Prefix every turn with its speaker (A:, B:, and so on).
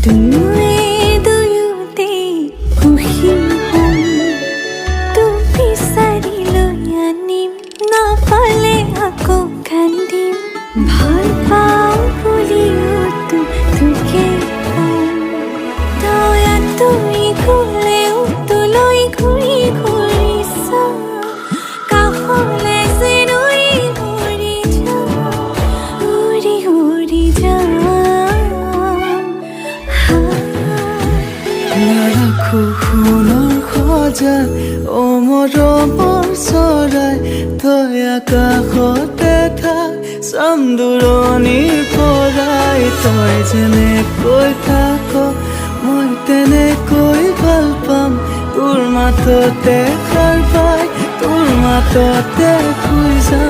A: দুয়ে দুয়োতে সুখী হ'ম তোক বিচাৰি লৈ আনিম নাপালে আকৌ কান্দিম ভাল পাওঁ বুলিও তোকে কম তই আঁতৰি গ'লেও তোলৈ ঘূৰি ঘূৰি চাম কাষলৈ যেন উৰি উৰি যাম
B: নাৰাখো সোণৰ সজাত মৰমৰ চৰাই তই আকাশতে থাক চাম দূৰণিৰ পৰাই তই যেনেকৈ থাক মই তেনেকৈ ভাল পাম তোৰ মাততে সাৰ পাই তোৰ মাততে শুই যাম